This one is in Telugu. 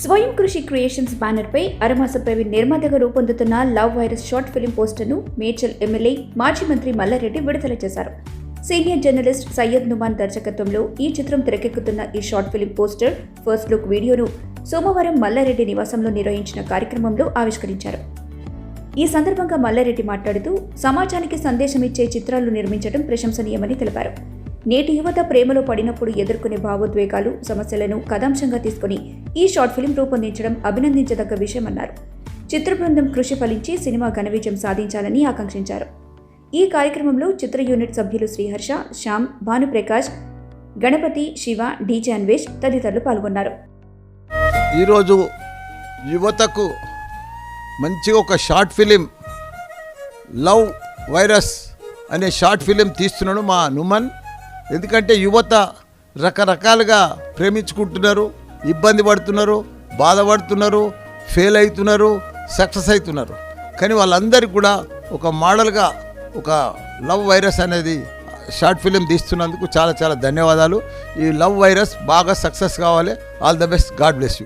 స్వయం కృషి క్రియేషన్స్ బ్యానర్ పై అరమాస ప్రవీణ్ నిర్మాతగా రూపొందుతున్న లవ్ వైరస్ షార్ట్ ఫిలిం పోస్టర్ను మేడ్చల్ ఎమ్మెల్యే మాజీ మంత్రి మల్లారెడ్డి విడుదల చేశారు. సీనియర్ జర్నలిస్ట్ సయ్యద్ నుమాన్ దర్శకత్వంలో ఈ చిత్రం తెరకెక్కుతున్న ఈ short film poster first look వీడియోను సోమవారం మల్లారెడ్డి నివాసంలో నిర్వహించిన కార్యక్రమంలో ఆవిష్కరించారు. ఈ సందర్భంగా మల్లారెడ్డి మాట్లాడుతూ సమాజానికి సందేశమిచ్చే చిత్రాలు నిర్మించడం ప్రశంసనీయమని తెలిపారు. నేటి యువత ప్రేమలో పడినప్పుడు ఎదుర్కొనే భావోద్వేగాలు, సమస్యలను కథాంశంగా తీసుకుని ఈ షార్ట్ ఫిలిం రూపొందించడం అభినందించదగ్గ విషయమన్నారు. చిత్ర బృందం కృషి ఫలించి సినిమా ఘన విజయం సాధించాలని ఆకాంక్షించారు. ఈ కార్యక్రమంలో చిత్ర యూనిట్ సభ్యులు శ్రీహర్ష, శ్యామ్, భానుప్రకాష్, గణపతి, శివ, డీజే అన్వేష్ తదితరులు పాల్గొన్నారు. ఈరోజు యువతకు మంచిగా ఒక షార్ట్ ఫిలిం లవ్ వైరస్ అనే షార్ట్ ఫిలిం తీస్తున్నాడు మా నుమన్. ఎందుకంటే యువత రకరకాలుగా ప్రేమించుకుంటున్నారు, ఇబ్బంది పడుతున్నారు, బాధపడుతున్నారు, ఫెయిల్ అవుతున్నారు, సక్సెస్ అవుతున్నారు. కానీ వాళ్ళందరికీ కూడా ఒక మోడల్గా ఒక లవ్ వైరస్ అనేది షార్ట్ ఫిలిం తీస్తున్నందుకు చాలా చాలా ధన్యవాదాలు. ఈ లవ్ వైరస్ బాగా సక్సెస్ కావాలి. All the best. God bless you.